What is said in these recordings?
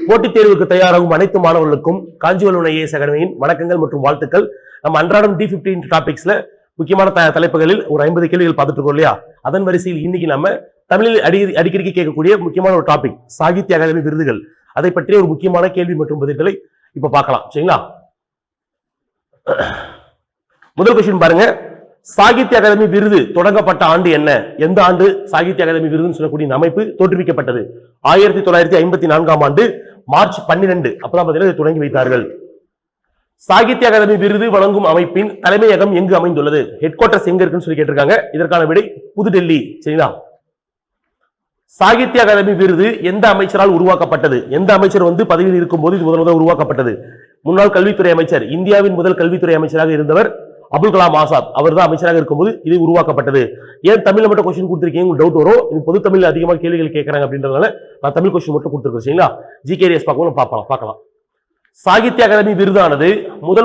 போட்டித் தேர்வுக்கு தயாராகும் அனைத்து மாணவர்களுக்கும் காஞ்சிவரம் ஐஏஎஸ் அகாடமியின் வணக்கங்கள் மற்றும் வாழ்த்துக்கள். நம்ம அன்றாடம் D15 டாபிக்ஸ்ல முக்கியமான தலைப்புகளில் ஒரு 50 கேள்விகள் பார்த்துட்டு இருக்கோம் இல்லையா? அதன் வரிசையில் இன்னைக்கு நம்ம தமிழில் அடிக்கடி கேட்கக்கூடிய முக்கியமான ஒரு டாபிக் சாகித்ய அகாதமி விருதுகள். அதை பற்றிய ஒரு முக்கியமான கேள்வி மற்றும் பதில்களை இப்ப பார்க்கலாம். சரிங்களா? முதல் கொஸ்டின் பாருங்க. சாகித்ய அகாதமி விருது தொடங்கப்பட்ட ஆண்டு என்ன? எந்த ஆண்டு சாகித்ய அகாதமி விருதுன்னு சொல்லக்கூடிய இந்த அமைப்பு தோற்றுவிக்கப்பட்டது? 1954ஆம் ஆண்டு மார்ச் 12 அப்பதான் பாத்தீங்கன்னா தொடங்கி வைத்தார்கள். சாகித்ய அகாதமி விருது வழங்கும் அமைப்பின் தலைமையகம் எங்கு அமைந்துள்ளது? ஹெட் குவார்டர்ஸ் எங்க இருக்குன்னு சொல்லி கேட்டிருக்காங்க. இதற்கான விடை புதுடெல்லி. சரிங்களா? சாகித்ய அகாதமி விருது எந்த அமைச்சரால் உருவாக்கப்பட்டது? எந்த அமைச்சர் பதவியில் இருக்கும் போது இது முதல் உருவாக்கப்பட்டது? முன்னாள் கல்வித்துறை அமைச்சர், இந்தியாவின் முதல் கல்வித்துறை அமைச்சராக இருந்தவர் அபுல் கலாம் ஆசாத். அவர் தான் அமைச்சராக இருக்கும்போது இது உருவாக்கப்பட்டது. ஏன் தமிழ்ல மட்டும் கொஸ்டின் கொடுத்திருக்கீங்க? டவுட் வரும். இது பொது தமிழ்ல அதிகமாக கேள்விகள் கேட்கறாங்க அப்படின்றதுனால நான் தமிழ் கொஸ்டின் மட்டும் கொடுத்திருக்கேன். சரிங்களா? ஜிகேஎஸ் பார்க்கலாம். சாகித்ய அகாதமி விருதானது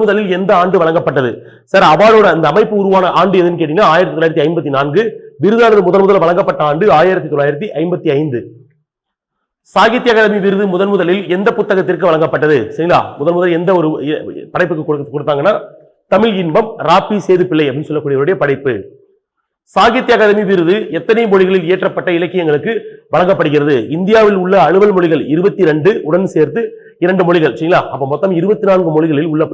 முதலில் எந்த ஆண்டு வழங்கப்பட்டது? சார், அவார்டோட அந்த அமைப்பு உருவான ஆண்டு எதுன்னு கேட்டீங்கன்னா 1954. விருதானது முதல் வழங்கப்பட்ட ஆண்டு 1955. சாகித்ய அகாதமி விருது முதலில் எந்த புத்தகத்திற்கு வழங்கப்பட்டது? சரிங்களா? முதல் எந்த ஒரு படைப்புக்கு கொடுத்தாங்கன்னா தமிழ் இன்பம், ராபி சேது பிள்ளை அப்படின்னு சொல்லக்கூடியவருடைய படைப்பு. சாகித்ய அகாதமி விருது எத்தனை மொழிகளில் இயற்றப்பட்ட இலக்கியங்களுக்கு வழங்கப்படுகிறது? இந்தியாவில் உள்ள அலுவல் மொழிகள் 22 உடன் சேர்த்து 2 மொழிகள். சரிங்களா? அப்ப மொத்தம் 24 மொழிகளில் உள்ள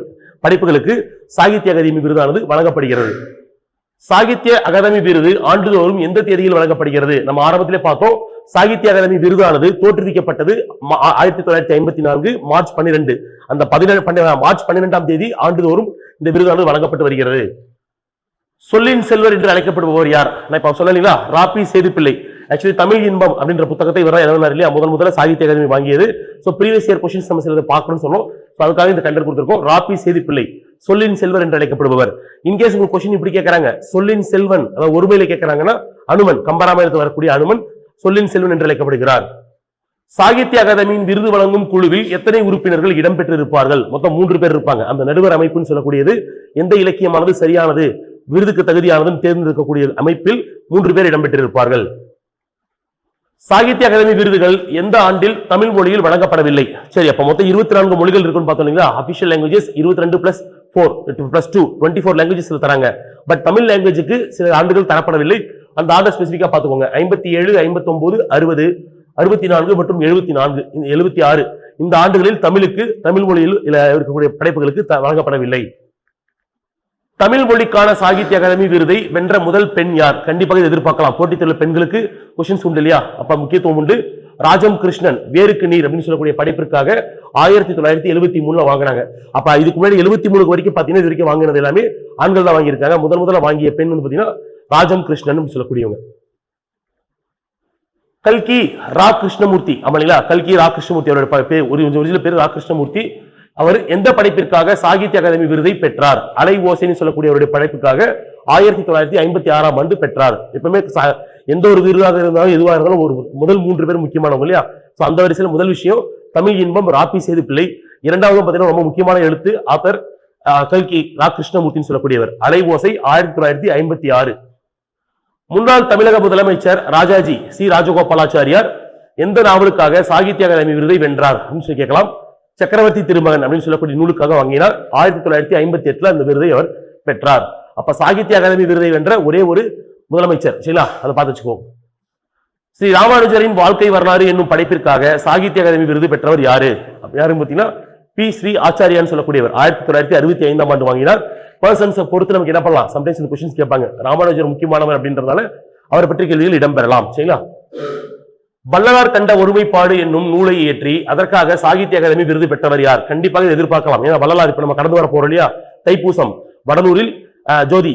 படைப்புகளுக்கு சாகித்ய அகாதமி விருதானது வழங்கப்படுகிறது. சாகித்ய அகாதமி விருது ஆண்டுதோறும் எந்த தேதியில் வழங்கப்படுகிறது? நம்ம ஆரம்பத்திலே பார்த்தோம். சாகித்ய அகாதமி விருதானது தோற்றுவிக்கப்பட்டது 1954 மார்ச் 12. அந்த மார்ச் 12ஆம் தேதி ஆண்டுதோறும் இந்த விருதானது வழங்கப்பட்டு வருகிறது. சொல்லின் செல்வர் என்று அழைக்கப்படுபவர் யார்? நான் இப்ப சொல்லலீங்களா, ராபி சேது பிள்ளை. ஆக்சுவலி தமிழ் இன்பம் அப்படின்ற புத்தகத்தை இவர் எழுதினார் இல்லையா? முதல்ல சாகித்ய அகாதமி வாங்கியது. சோ ப்ரீவியஸ் இயர் क्वेश्चंस நம்ம சிலதை பார்க்கணும்னு சொன்னோம். அதுக்காக இந்த கண்டென்ட் கொடுத்திருக்கோம். ராபி சேது பிள்ளை சொல்லின் செல்வர் என்று அழைக்கப்படுபவர். இன்கேஸ் உங்களுக்கு क्वेश्चन இப்படி கேட்கறாங்க, சொல்லின் செல்வன் அதாவது ஒருமையில கேட்கறாங்கன்னா அனுமன், கம்பராமாயணத்தில் வரக்கூடிய அனுமன் சொல்லின் செல்வன் என்று அழைக்கப்படுகிறார். சாகித்ய அகாதமியின் விருது வழங்கும் குழுவில் எத்தனை உறுப்பினர்கள் இடம்பெற்றிருப்பார்கள்? மொத்தம் 3 பேர் இருப்பாங்க. அந்த நடுவர் அமைப்புன்னு சொல்லக்கூடியது எந்த இலக்கியமானது சரியானது, விருதுக்கு தகுதியானதுன்னு தேர்ந்தெடுக்கக்கூடிய அமைப்பில் 3 பேர் இடம்பெற்றிருப்பார்கள். சாகித்ய அகாதமி விருதுகள் எந்த ஆண்டில் தமிழ் மொழியில் வழங்கப்படவில்லை? சரி, அப்ப மொத்தம் 24 மொழிகள் இருக்குன்னு பார்த்தோம் இல்லைங்களா? அபிஷியல் லாங்குவேஜஸ் 22 + 4 + 2 24 லாங்குவேஜஸ்ல தராங்க. பட் தமிழ் லாங்குவேஜுக்கு சில ஆண்டுகள் தரப்படவில்லை. அந்த ஆர்டர் ஸ்பெசிபிக்கா பாத்துக்கோங்க. 57, 59, 60, 64 மற்றும் 74, 76 இந்த ஆண்டுகளில் தமிழ் மொழியில் இருக்கக்கூடிய படைப்புகளுக்கு வழங்கப்படவில்லை. தமிழ் மொழிக்கான சாகித்ய அகாதமி விருதை வென்ற முதல் பெண் யார்? கண்டிப்பாக எதிர்பார்க்கலாம். போட்டித் தேர்வு பெண்களுக்கு கொஸ்டின்ஸ் உண்டு இல்லையா? அப்ப முக்கியத்துவம் உண்டு. ராஜம் கிருஷ்ணன் வேருக்கு நீர் அப்படின்னு சொல்லக்கூடிய படைப்பிற்காக 1973 வாங்கினாங்க. அப்ப இதுக்கு முன்னாடி 73 வரைக்கும் பாத்தீங்கன்னா இது வரைக்கும் வாங்கினது எல்லாமே ஆண்கள் தான் வாங்கியிருக்காங்க. முதல்ல வாங்கிய பெண் பாத்தீங்கன்னா ராஜம் கிருஷ்ணன் சொல்லக்கூடியவங்க. கல்கி ரா கிருஷ்ணமூர்த்தி. ஆமாங்களா? கல்கி ரா கிருஷ்ணமூர்த்தி அவருடைய ஒரிஜினல் பேர் ரா கிருஷ்ணமூர்த்தி. அவர் எந்த படைப்பிற்காக சாகித்ய அகாதமி விருதை பெற்றார்? அலை ஓசைன்னு சொல்லக்கூடிய அவருடைய படைப்புக்காக 1956ஆம் ஆண்டு பெற்றார். எப்பவுமே எந்த ஒரு விருதாக இருந்தாலும் எதுவாக இருந்தாலும் ஒரு முதல் 3 பேர் முக்கியமானவங்க இல்லையா? அந்த வரிசையில் முதல் விஷயம் தமிழ் இன்பம், ராபி சேது பிள்ளை. இரண்டாவது பாத்தீங்கன்னா ரொம்ப முக்கியமான எழுத்து ஆத்தர் கல்கி ரா கிருஷ்ணமூர்த்தின்னு சொல்லக்கூடியவர். அலை ஓசை 1956. முன்னாள் தமிழக முதலமைச்சர் ராஜாஜி சி ராஜகோபாலாச்சாரியார் எந்த நாவலுக்காக சாகித்ய அகாதமி விருதை வென்றார் அப்படின்னு சொல்லி கேட்கலாம். சக்கரவர்த்தி திருமகன் அப்படின்னு சொல்லக்கூடிய நூலுக்காக வாங்கினார். 1958 அந்த விருதை அவர் பெற்றார். அப்ப சாகித்ய அகாதமி விருதை வென்ற ஒரே ஒரு முதலமைச்சர். சரிங்களா? அதை பார்த்து வச்சுக்கோங்க. ஸ்ரீ ராமானுஜரின் வாழ்க்கை வரலாறு என்னும் படைப்பிற்காக சாகித்ய அகாதமி விருது பெற்றவர் யாரு? யாருன்னு பாத்தீங்கன்னா பி ஸ்ரீ ஆச்சாரியான்னு சொல்லக்கூடியவர். 1965ஆம் ஆண்டு வாங்கினார். பர்சன்ஸ் பொறுத்து நமக்கு என்ன பண்ணலாம், சம்டைம்ஸ் இந்த क्वेश्चंस கேட்பாங்க. ராமானுஜர் முக்கியமானவர் அப்படின்றதால அவரை பற்றி கேள்விகள் இடம்பெறலாம். சரிங்களா? வள்ளலார் கண்ட ஒருமைப்பாடு என்னும் நூலை இயற்றி அதற்காக சாகித்ய அகாதமி விருது பெற்றவர் யார்? கண்டிப்பாக எதிர்பார்க்கலாம். ஏன்னா வள்ளலார் இப்ப நம்ம கடந்து வர போறோம் இல்லையா? தைப்பூசம் வடலூரில் ஜோதி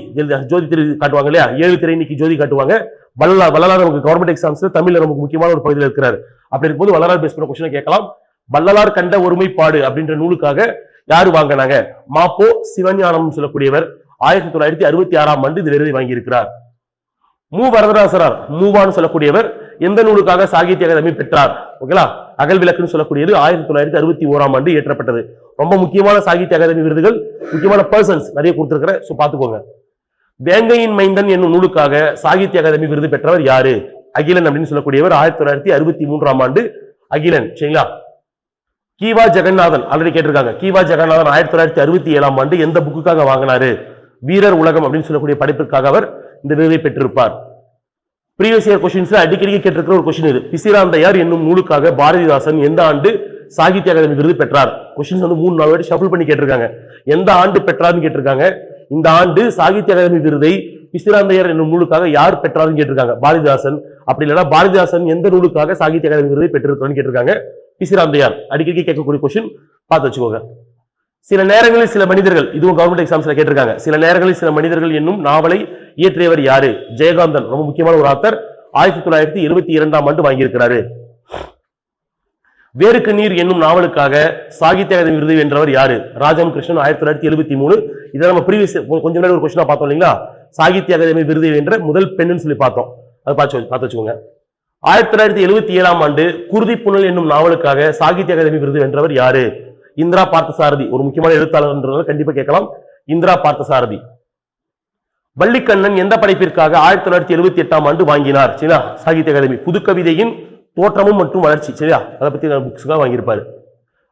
திரு காட்டுவாங்க இல்லையா? 7 திரை இன்னைக்கு ஜோதி காட்டுவாங்க. வள்ளலார் நமக்கு கவர்மெண்ட் எக்ஸாம்ஸ்ல தமிழ்ல நமக்கு முக்கியமான ஒரு பகுதியில் இருக்கிறார். அப்படி இருக்கும்போது வள்ளலார் பேஸ் பண்ண கொஸ்டின் கேட்கலாம். வள்ளலார் கண்ட ஒருமைப்பாடு அப்படின்ற நூலுக்காக யாரு வாங்கினாங்க? மாப்போ சிவஞானம் சொல்லக்கூடியவர் 1966ஆம் ஆண்டு இந்த விருதை வாங்கி இருக்கிறார். மு வரதராசரார் மூவான்னு சொல்லக்கூடியவர் எந்த நூலுக்காக சாகித்ய அகாதமி பெற்றார்? ஓகேங்களா? அகல் விளக்குன்னு சொல்லக்கூடியது 1961ஆம் ஆண்டு இயற்றப்பட்டது. ரொம்ப முக்கியமான சாகித்ய அகாதமி விருதுகள், முக்கியமான பர்சன்ஸ் நிறைய கொடுத்திருக்கிற. சோ பாத்துக்கோங்க. வேங்கையின் மைந்தன் என்னும் நூலுக்காக சாகித்ய அகாதமி விருது பெற்றவர் யாரு? அகிலன் அப்படின்னு சொல்லக்கூடியவர் 1963ஆம் ஆண்டு அகிலன். சரிங்களா? கீவா ஜெகநாதன் ஆல்ரெடி கேட்டிருக்காங்க. கீவா ஜெகநாதன் 1967ஆம் ஆண்டு எந்த புக்குக்காக வாங்கினாரு? வீரர் உலகம் அப்படின்னு சொல்லக்கூடிய படைப்பிற்காக அவர் இந்த விருதை பெற்றிருப்பார். ப்ரீவியஸ் இயர் கொஸ்டின்ஸ்ல அடிக்கடி கேட்டிருக்கிற ஒரு கொஸ்டின் இது. பிசிராந்தையார் என்னும் நூலுக்காக பாரதிதாசன் எந்த ஆண்டு சாகித்ய அகாதமி விருது பெற்றார்? கொஸ்டின்ஸ் வந்து 3-4 வாட்டி ஷஃபிள் பண்ணி கேட்டிருக்காங்க. எந்த ஆண்டு பெற்றார்னு கேட்டிருக்காங்க. இந்த ஆண்டு சாகித்ய அகாதமி விருதை பிசிராந்தையார் என்னும் நூலுக்காக யார் பெற்றார்னு கேட்டிருக்காங்க. பாரதிதாசன். அப்படி இல்லைன்னா பாரதிதாசன் எந்த நூலுக்காக சாகித்ய அகாதமி விருதை பெற்றிருக்கான்னு கேட்டிருக்காங்க. பிசிராந்தையார். அடிக்கடி கேட்கக்கூடிய கொஸ்டின், பார்த்து வச்சுக்கோங்க. சில நேரங்களில் சில மனிதர்கள், இதுவும் கவர்மெண்ட் எக்ஸாம்ஸ்ல கேட்டிருக்காங்க. சில நேரங்களில் சில மனிதர்கள் என்னும் நாவலை இயற்றியவர் யாரு? ஜெயகாந்தன். ரொம்ப முக்கியமான ஒரு ஆத்தர். 1972ஆம் ஆண்டு வாங்கியிருக்கிறாரு. வேருக்கு நீர் என்னும் நாவலுக்காக சாகித்ய அகாதமி விருது வென்றவர் யாரு? ராஜம் கிருஷ்ணன். 1973. இதை நம்ம ப்ரீவியஸ் கொஞ்சம் நேரம் ஒரு கொஸ்டினா பார்த்தோம் இல்லைங்களா? சாகித்ய அகாதமி விருது வென்ற முதல் பெண்ணுன்னு சொல்லி பார்த்தோம். அதை பார்த்து வச்சுக்கோங்க. 1977ஆம் ஆண்டு குருதி புனல் என்னும் நாவலுக்காக சாகித்ய அகாதமி விருது வென்றவர் யாரு? இந்திரா பார்த்தசாரதி. ஒரு முக்கியமான எழுத்தாளர் கண்டிப்பா கேட்கலாம். இந்திரா பார்த்தசாரதி. வள்ளிக்கண்ணன் எந்த படைப்பிற்காக 1978ஆம் ஆண்டு வாங்கினார்? சரியா? சாகித்ய அகாதமி. புதுக்கவிதையின் தோற்றமும் மற்றும் வளர்ச்சி. சரியா? அதை பத்தி புக்ஸ்க்காக வாங்கியிருப்பாரு.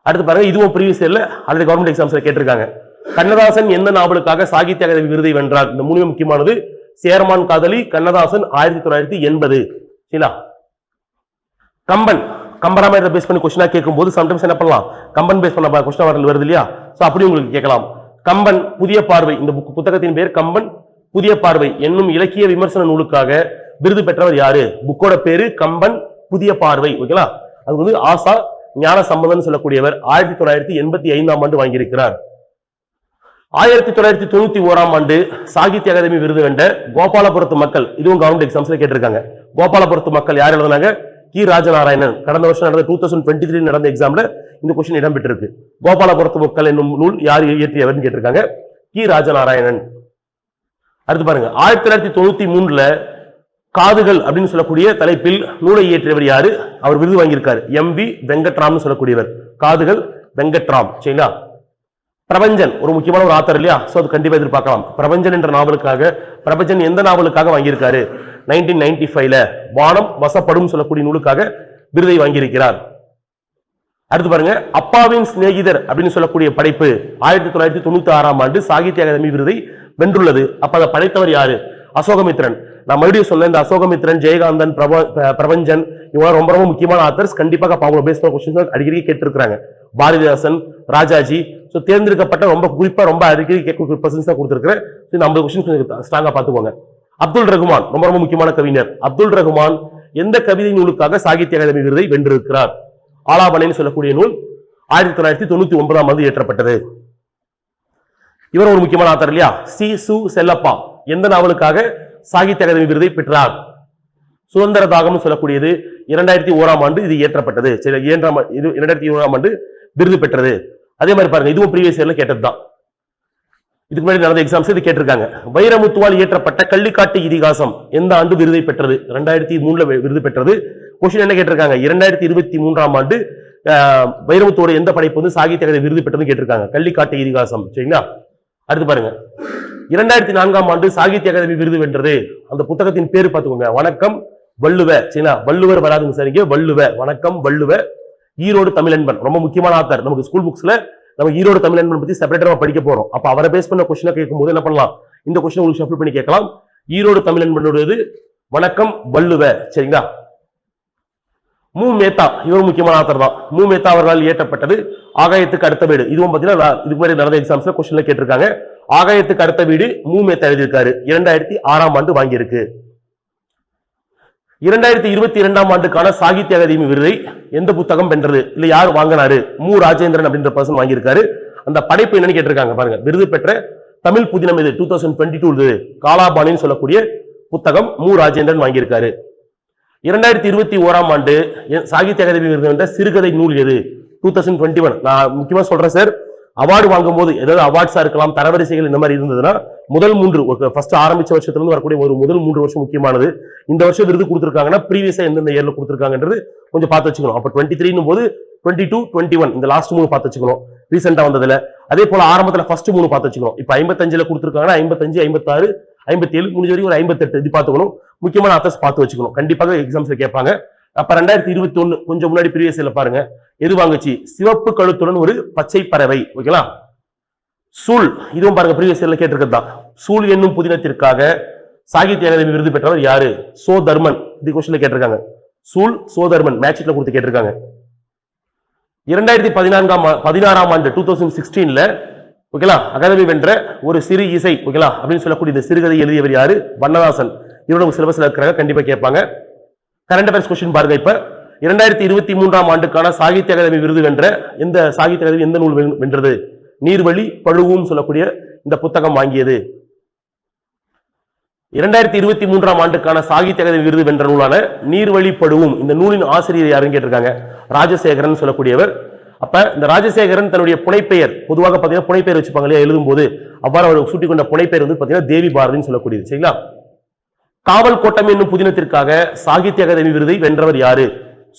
அடுத்து பாருங்க, இதுவும் ப்ரீவியஸ் இயர்ல ஆல்ரெடி கவர்மெண்ட் எக்ஸாம்ஸ்ல கேட்டிருக்காங்க. கண்ணதாசன் எந்த நாவலுக்காக சாகித்ய அகாதமி விருதை வென்றார்? இந்த மூணுமே முக்கியமானது. சேர்மான் காதலி, கண்ணதாசன் 1980. சரியா? கம்பன். கம்பராமாயணத்தை பேஸ் பண்ணி கொஸ்டினா கேட்கும் போது சம்டைம்ஸ் என்ன பண்ணலாம், கம்பன் பேஸ் பண்ண கொஸ்டின் வருது இல்லையா? சோ அப்படி உங்களுக்கு கேட்கலாம். கம்பன் புதிய பார்வை. இந்த புத்தகத்தின் பேர் கம்பன் புதிய பார்வை என்னும் இலக்கிய விமர்சன நூலுக்காக விருது பெற்றவர் யாரு? புக்கோட பேரு கம்பன் புதிய பார்வை. ஓகேங்களா? அது வந்து ஆசா ஞான சம்பந்தன் சொல்லக்கூடியவர் 1985ஆம் ஆண்டு வாங்கியிருக்கிறார். 1991ஆம் ஆண்டு சாகித்ய அகாதமி விருது வென்ற கோபாலபுரத்து மக்கள். இதுவும் கவர்மெண்ட் எக்ஸாம்ஸ்ல கேட்டிருக்காங்க. கோபாலபுரத்து மக்கள் யார் எழுதினாங்க? கி ராஜநாராயணன். கடந்த வருஷம் நடந்த 2023 நடந்த எக்ஸாம்ல இந்த கொஸ்டின் இடம்பெற்றிருக்கு. கோபாலபுரத்து மக்கள் என்னும் நூல் யார் இயற்றியவர் கேட்டிருக்காங்க. கி ராஜநாராயணன். அடுத்து பாருங்க, 1993ல காதுகள் அப்படின்னு சொல்லக்கூடிய தலைப்பில் நூலை இயற்றியவர் யாரு? அவர் விருது வாங்கியிருக்காரு. MV வெங்கட்ராம்னு சொல்லக்கூடியவர். காதுகள் வெங்கட்ராம். சரிங்களா? பிரபஞ்சன் ஒரு முக்கியமான ஒரு ஆத்தர் இல்லையா? சோ அது கண்டிப்பா எதிர்பார்க்கலாம். பிரபஞ்சன் என்ற நாவலுக்காக, பிரபஞ்சன் எந்த நாவலுக்காக வாங்கியிருக்காரு? 1995ல வானம் வசப்படும் சொல்லக்கூடிய நூலுக்காக விருதை வாங்கியிருக்கிறார். அடுத்து பாருங்க, அப்பாவின் சிநேகிதர் அப்படின்னு சொல்லக்கூடிய படைப்பு 1996ஆம் ஆண்டு சாகித்ய அகாதமி விருதை வென்றுள்ளது. அப்ப அதை படைத்தவர் யாரு? அசோகமித்ரன். நான் மறுபடியும் சொன்ன இந்த அசோகமித்ரன், ஜெயகாந்தன், பிரபஞ்சன் இவங்க ரொம்ப ரொம்ப முக்கியமான ஆத்தர்ஸ். கண்டிப்பாக அவங்க பேஸ் பண்ண கொஸ்டின்ஸ் அடிக்கடி கேட்டிருக்காங்க. பாரதிதாசன், ராஜாஜி. சோ தேர்ந்தெடுக்கப்பட்ட ரொம்ப குறிப்பா ரொம்ப அடிக்கடி கேட்க பர்சன்ஸ் தான் கொடுத்திருக்கிறேன். இந்த 50 கொஸ்டின் ஸ்ட்ராங்கா பாத்துக்கோங்க. அப்துல் ரகுமான் ரொம்ப ரொம்ப முக்கியமான கவிஞர். அப்துல் ரகுமான் எந்த கவிதை நூலுக்காக சாகித்ய அகாதமி விருதை வென்றிருக்கிறார்? ஆலாபனைன்னு சொல்லக்கூடிய நூல் 1999ஆம் ஆண்டு இயற்றப்பட்டது. இவர் ஒரு முக்கியமான ஆத்தர் இல்லையா? சி சு செல்லப்பா எந்த நாவலுக்காக சாகித்ய அகாதமி விருதை பெற்றார்? சுதந்திர தாகம் சொல்லக்கூடியது 2001ஆம் ஆண்டு இது இயற்றப்பட்டது. சரி, 2001ஆம் ஆண்டு விருது பெற்றது. அதே மாதிரி பாருங்க, இதுவும் ப்ரீவியஸ் இயர்ல கேட்டதுதான். இதுக்கு முன்னாடி நடந்த எக்ஸாம்ஸ் இது கேட்டிருக்காங்க. வைரமுத்துவால் இயற்றப்பட்ட கள்ளிக்காட்டு இதிகாசம் எந்த ஆண்டு விருதை பெற்றது? 2003ல விருது பெற்றது. கொஸ்டின் என்ன கேட்டிருக்காங்க? 2023ஆம் ஆண்டு வைரமுத்துவோட எந்த படைப்பு வந்து சாகித்ய அகாதமி விருது பெற்றது கேட்டிருக்காங்க. கள்ளிக்காட்டு இதிகாசம். சரிங்களா? அடுத்து பாருங்க, 2004ஆம் ஆண்டு சாகித்ய அகாதமி விருது வென்றது. அந்த புத்தகத்தின் பேரு பார்த்துக்கோங்க, வணக்கம் வள்ளுவ. சரிங்களா? வள்ளுவர் வராதுங்க சரிங்க, வள்ளுவ. வணக்கம் வள்ளுவ. ஈரோடு தமிழன்பன் ரொம்ப முக்கியமான ஆத்தர். நமக்கு ஸ்கூல் புக்ஸ்ல நம்ம ஈரோடு தமிழன்பன் பத்தி செப்பரேட்டா படிக்க போறோம். அப்ப அவரை பேஸ் பண்ண கொஸ்டினை கேட்கும் போது என்ன பண்ணலாம், இந்த கொஸ்டின் உங்களுக்கு ஷஃபிள் பண்ணி கேட்கலாம். ஈரோடு தமிழன்பனுடையது வணக்கம் வள்ளுவ. சரிங்களா? மு மேத்தா இவர் முக்கியமான ஆத்தர் தான். மு மேத்தா அவர்களால் இயற்றப்பட்டது ஆகாயத்துக்கு அடுத்த வீடு. இதுவும் பாத்தீங்கன்னா இதுக்கு முன்னாடி நடந்த எக்ஸாம்ஸ்ல கொஸ்டின்ல கேட்டிருக்காங்க. ஆகாயத்துக்கு அடுத்த வீடு மு மேத்தா எழுதியிருக்காரு. 2006ஆம் ஆண்டு வாங்கியிருக்கு. 2022ஆம் ஆண்டுக்கான சாகித்ய அகாதமி விருதை எந்த புத்தகம் வென்றது? இல்ல யார் வாங்கினாரு? மு ராஜேந்திரன் அப்படின்ற பர்சன் வாங்கியிருக்காரு. அந்த படைப்பு என்னன்னு கேட்டிருக்காங்க. பாருங்க, விருது பெற்ற தமிழ் புதினம் இது 2022 காலாபாணின்னு சொல்லக்கூடிய புத்தகம் மு ராஜேந்திரன் வாங்கியிருக்காரு. 2021ஆம் ஆண்டு சாகித்ய அகாதமி விருது வென்ற சிறுகதை நூல் எது? 2021. நான் முக்கியமா சொல்றேன் சார், அவார்டு வாங்கும் போது ஏதாவது அவார்ட்ஸா இருக்கலாம், தரவரிசைகள் இந்த மாதிரி இருந்ததுன்னா முதல் 3 ஃபர்ஸ்ட் ஆரம்பிச்ச வருஷத்துல இருந்து வரக்கூடிய ஒரு முதல் 3 வருஷம் முக்கியமானது. இந்த வருஷம் விருது கொடுத்திருக்காங்கன்னா ப்ரீவியஸா எந்தெந்த இயர்ல கொடுத்திருக்காங்கன்றது கொஞ்சம் பார்த்து வச்சுக்கணும். அப்ப 23 போது 22, 21 இந்த லாஸ்ட் 3 பார்த்து வச்சுக்கணும். ரீசெண்டா வந்ததுல அதே போல ஆரம்பத்துல ஃபர்ஸ்ட் 3 பார்த்து வச்சுக்கணும். இப்ப 55ல கொடுத்திருக்காங்கன்னா 55, 56, 57 முடிஞ்ச வரைக்கும் ஒரு 58 இது பார்த்துக்கணும். முக்கியமான ஆத்தர்ஸ் பார்த்து வச்சுக்கணும். கண்டிப்பாக எக்ஸாம்ஸ்ல கேட்பாங்க. அப்ப 2021 கொஞ்சம் முன்னாடி ப்ரீவியஸ் இயர்ல பாருங்க, எது வாங்குச்சு? சிவப்பு கழுத்துடன் ஒரு பச்சை பறவை. ஓகேங்களா? சூல், இதுவும் பாருங்க ப்ரீவியஸ் இயர்ல கேட்டிருக்கிறது தான். சூல் என்னும் புதினத்திற்காக சாகித்ய அகாதமி விருது பெற்றவர் யாரு? சோ தர்மன். இது கொஸ்டின்ல கேட்டிருக்காங்க. சூல் சோ தர்மன் மேட்ச்ல கொடுத்து கேட்டிருக்காங்க. 2016ஆம் ஆண்டு 2016ல ஓகேங்களா அகாதமி வென்ற ஒரு சிறு இசை ஓகேங்களா அப்படின்னு சொல்லக்கூடிய இந்த சிறுகதை எழுதியவர் யாரு? வண்ணதாசன். இவரோட சிலபஸ்ல இருக்கிறாங்க, கண்டிப்பா கேட்பாங்க. கரண்ட் அஃபேர்ஸ் கொஸ்டின் பாருங்க. இப்ப 2023ஆம் ஆண்டுக்கான சாகித்ய அகாதமி விருது வென்ற எந்த சாகித்ய அகாதமி எந்த நூல் வென்றது? நீர்வழி பழுவும் சொல்லக்கூடிய இந்த புத்தகம் வாங்கியது. 2023ஆம் ஆண்டுக்கான சாகித்ய அகாதமி விருது வென்ற நூலான நீர்வழி பழுவும் இந்த நூலின் ஆசிரியர் யாருன்னு கேட்டிருக்காங்க. ராஜசேகரன் சொல்லக்கூடியவர். அப்ப இந்த ராஜசேகரன் தன்னுடைய புனைப்பெயர், பொதுவாக பாத்தீங்கன்னா புனைப்பெயர் வச்சுப்பாங்க இல்லையா எழுதும் போது, அவ்வாறு அவர் சூட்டிக் கொண்ட புனைப்பெயர் வந்து பாத்தீங்கன்னா தேவி பாரதின்னு சொல்லக்கூடியது. சரிங்களா? காவல் கோட்டம் என்னும் புதினத்திற்காக சாகித்ய அகாதமி விருதை வென்றவர் யாரு?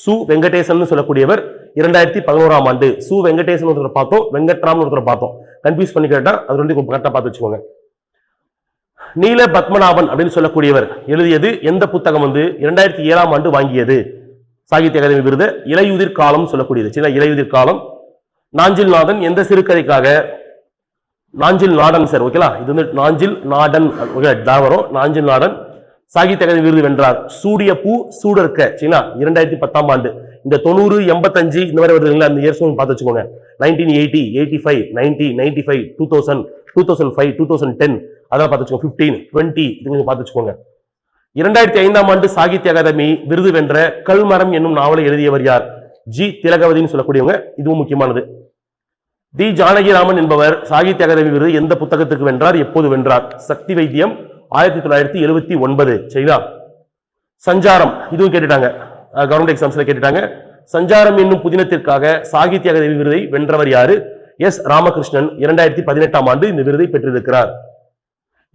சு வெங்கடேசன் சொல்லக்கூடியவர். 2011ஆம் ஆண்டு சு வெங்கடேசன் ஒருத்தர் பார்த்தோம், வெங்கட்ராம் ஒருத்தர் பார்த்தோம். கன்ஃபியூஸ் பண்ணி கேட்டா அது ரெண்டு கரெக்டா பார்த்து வச்சுக்கோங்க. நீல பத்மநாபன் அப்படின்னு சொல்லக்கூடியவர் எழுதியது எந்த புத்தகம் வந்து 2007ஆம் ஆண்டு வாங்கியது சாகித்ய அகாதமி விருது? இலையுதிர் காலம் சொல்லக்கூடியது. சின்ன இலையுதிர் காலம். நாஞ்சில் நாடன் எந்த சிறுகதைக்காக? நாஞ்சில் நாடன் சார் ஓகேலா, இது வந்து நாஞ்சில் நாடன் வரும். நாஞ்சில் நாடன் சாகித்ய அகாதமி விருது வென்றார். சூடிய பூ சூடர்க்க. சரிங்களா? 2010ஆம் ஆண்டு. இந்த 90, 85 இந்த மாதிரி வருதுங்களா, அந்த இயர்ஸ் பார்த்து வச்சுக்கோங்க. 1980, 85, 90, 95, 2000, 2005, 2010 அதெல்லாம் பார்த்து வச்சுக்கோங்க. 15, 20 இது கொஞ்சம் பார்த்து வச்சுக்கோங்க. 2005ஆம் ஆண்டு சாகித்ய அகாதமி விருது வென்ற கல்மரம் என்னும் நாவலை எழுதியவர் யார்? ஜி திலகவதின்னு சொல்லக்கூடியவங்க. இதுவும் முக்கியமானது. தி ஜானகிராமன் என்பவர் சாகித்ய அகாதமி விருது எந்த புத்தகத்துக்கு வென்றார்? எப்போது வென்றார்? சக்தி வைத்தியம் 1979. சரிங்களா? சஞ்சாரம் இதுவும் கேட்டுட்டாங்க, கவர்மெண்ட் எக்ஸாம்ஸ்ல கேட்டுட்டாங்க. சஞ்சாரம் என்னும் புதினத்திற்காக சாகித்ய அகாதமி விருதை வென்றவர் யாரு? எஸ் ராமகிருஷ்ணன். 2018ஆம் ஆண்டு இந்த விருதை பெற்றிருக்கிறார்.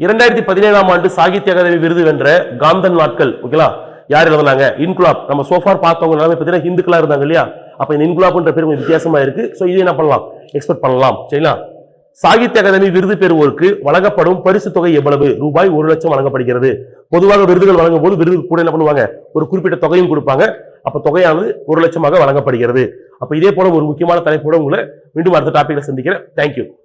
2017ஆம் ஆண்டு சாகித்ய அகாதமி விருது வென்ற காந்தன் நாட்கள் ஓகேலா யார் எழுதுனாங்க? இன்குலாப். நம்ம சோஃபார் பார்த்தவங்க எல்லாமே பார்த்தீங்கன்னா ஹிந்துக்களா இருந்தாங்க இல்லையா? அப்ப இந்த இன்குலாப்ன்ற பேர் கொஞ்சம் வித்தியாசமா இருக்கு. சோ இது என்ன பண்ணலாம்? எக்ஸ்பெக்ட் பண்ணலாம். சரிங்களா? சாகித்ய அகாதமி விருது பெறுவோருக்கு வழங்கப்படும் பரிசு தொகை எவ்வளவு? ரூபாய் 1,00,000 வழங்கப்படுகிறது. பொதுவாக விருதுகள் வழங்கும் போது விருது கூட என்ன பண்ணுவாங்க? ஒரு குறிப்பிட்ட தொகையும் கொடுப்பாங்க. அப்ப தொகையானது 1,00,000 வழங்கப்படுகிறது. அப்ப இதே போல ஒரு முக்கியமான தலைப்போட உங்களை மீண்டும் அடுத்த டாபிக்ல சந்திக்கிறேன். தேங்க்யூ.